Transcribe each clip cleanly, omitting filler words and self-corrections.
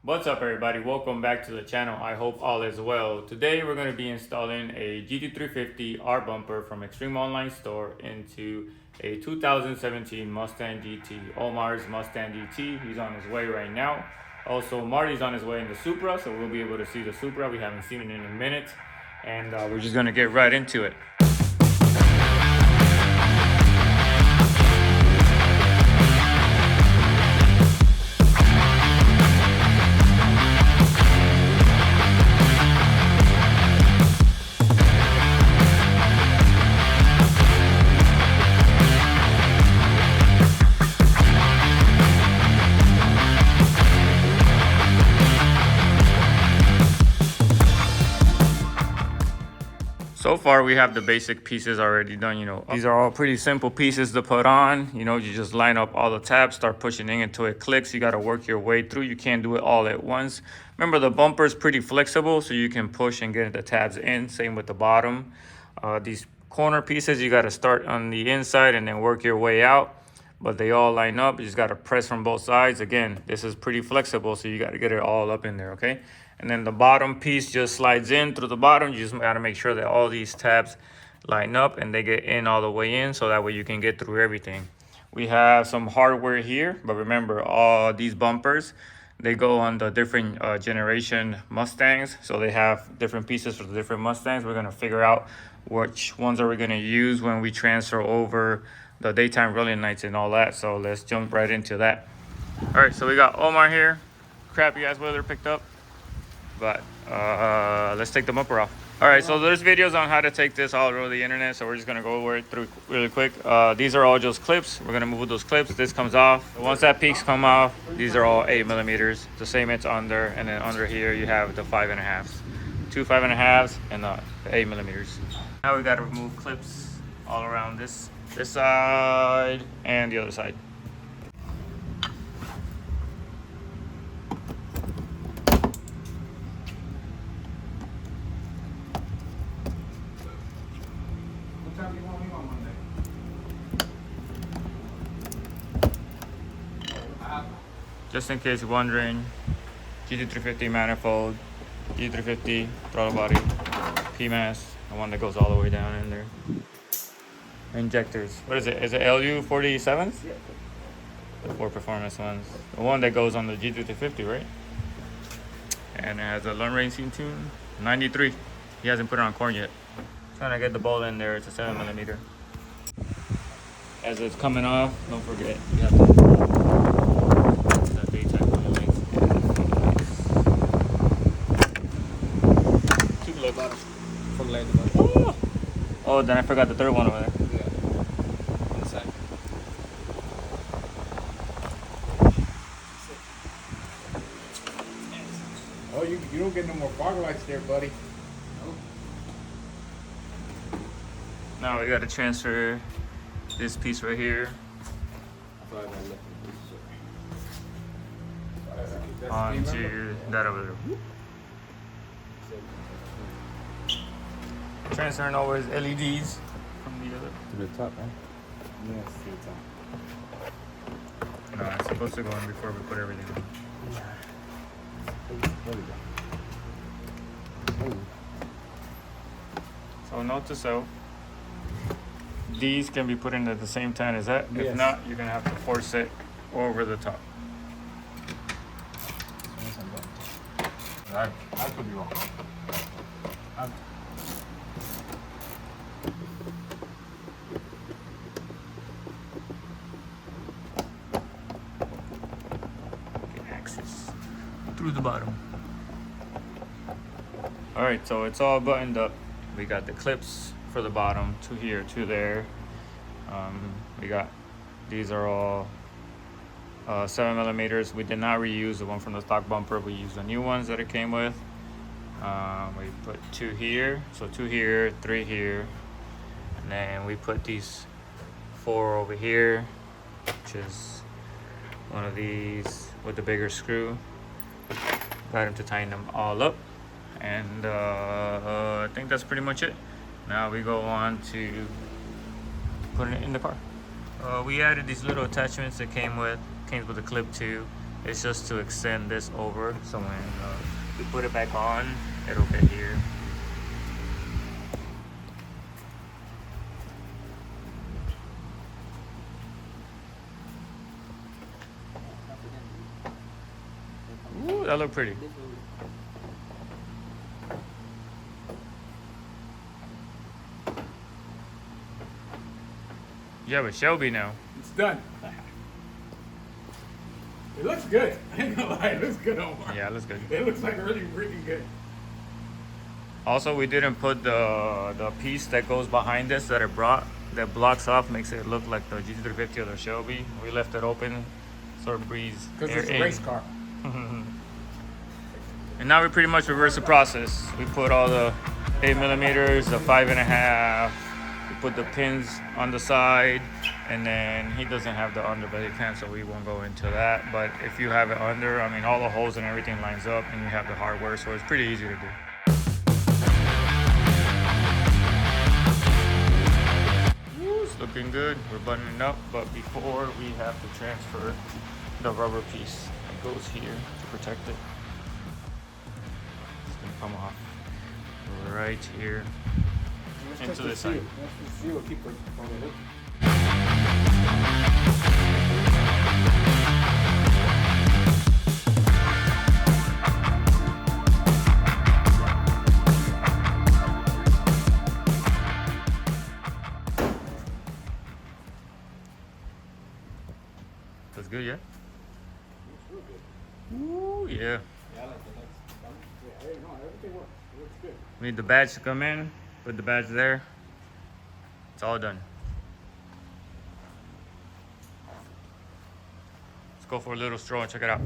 What's up everybody, welcome back to the channel. I hope all is well. Today we're going to be installing a GT350R bumper from Extreme Online Store into a 2017 Mustang GT. Omar's Mustang GT, he's on his way right now. Also Marty's on his way in the Supra, so we'll be able to see the Supra. We haven't seen it in a minute, and we're just going to get right into it. So far we have the basic pieces already done, These are all pretty simple pieces to put on. You just line up all the tabs, start pushing in until it clicks. You got to work your way through. You can't do it all at once. Remember, the bumper is pretty flexible, so you can push and get the tabs in. Same with the bottom. These corner pieces, you got to start on the inside and then work your way out. But they all line up. You just got to press from both sides. Again, this is pretty flexible, so you got to get it all up in there, okay? And then the bottom piece just slides in through the bottom. You just got to make sure that all these tabs line up and they get in all the way in, so that way you can get through everything. We have some hardware here, but remember, all these bumpers, they go on the different generation Mustangs. So they have different pieces for the different Mustangs. We're going to figure out which ones are we going to use when we transfer over the daytime running nights and all that. So let's jump right into that. All right, so we got Omar here. Crappy ass weather picked up, but let's take the bumper off. All right, so there's videos on how to take this all over the internet, so we're just gonna go over it through really quick. These are all just clips. We're gonna move those clips. This comes off. Once that peaks come off, these are all 8 millimeters. The same it's under, and then under here you have the 5.5s, two 5.5s, and the 8 millimeters. Now we gotta remove clips all around this side and the other side. What time do you want me on Monday? Just in case you're wondering, GT350 manifold, GT350 throttle body, PMAS, the one that goes all the way down in there. Injectors. What is it? Is it LU 47s? Yeah. The 4 performance ones. The one that goes on the GT350, right? And it has a Lund Racing tune, 93. He hasn't put it on corn yet. Trying to get the ball in there. It's a 7 millimeter. As it's coming off, don't forget you have to that daytime running lights. Keep low bottom. From lane to bottom. Oh, then I forgot the third one over there. On the side. Oh, you don't get no more fog lights there, buddy. No. Now we got to transfer this piece right here onto that over there. Transferring over his LEDs from the other. To the top, man. Yes, to the top. No, it's supposed to go in before we put everything on. There we go. So note to self, these can be put in at the same time as that. If Yes. not, you're gonna have to force it over the top. I could be wrong. Get access through the bottom. All right, so it's all buttoned up. We got the clips for the bottom, 2 here, 2 there. We got, these are all 7 millimeters. We did not reuse the one from the stock bumper. We used the new ones that it came with. We put 2 here, so 2 here, 3 here, and then we put these 4 over here, which is one of these with the bigger screw. Got him to tighten them all up, and I think that's pretty much it. Now we go on to putting it in the car. We added these little attachments that came with a clip too, It's just to extend this over, so when we put it back on, it'll get here. Ooh, that look pretty. You have a Shelby now. It's done. It looks good. I ain't gonna lie, it looks good, Omar. Yeah, it looks good. It looks like really, really good. Also, we didn't put the piece that goes behind this that that blocks off, makes it look like the GT350 or the Shelby. We left it open so it breathes Because air it's a in. race car. And now we pretty much reverse the process. We put all the 8mm, the 5.5. We put the pins on the side, and then he doesn't have the underbelly pan, so we won't go into that. But if you have it under, I mean, all the holes and everything lines up, and you have the hardware, so it's pretty easy to do. Woo, it's looking good. We're buttoning up, but before we have to transfer the rubber piece. It goes here to protect it. Come off right here into the side. Let's see what people want to do. That's good, yeah? Looks real good. Ooh, yeah. Yeah, I like the lights. Yeah, no, everything works. It looks good. We need the badge to come in, put the badge there. It's all done. Let's go for a little stroll and check it out.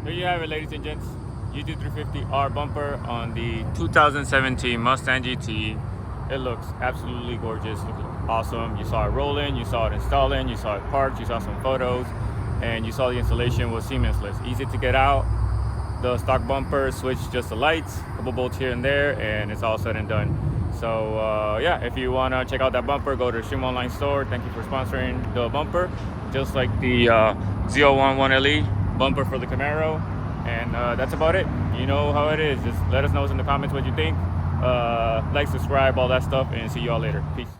There you have it, ladies and gents. GT350R bumper on the 2017 Mustang GT. It looks absolutely gorgeous, looks awesome. You saw it rolling, you saw it installing, you saw it parked, you saw some photos, and you saw the installation was seamless. Easy to get out. The stock bumper, switch just the lights, a couple bolts here and there, and it's all said and done. So yeah, if you want to check out that bumper, go to Stream Online Store. Thank you for sponsoring the bumper. Just like the Z011LE bumper for the Camaro. And that's about it. You know how it is. Just let us know in the comments what you think. Like, subscribe, all that stuff, and see you all later. Peace.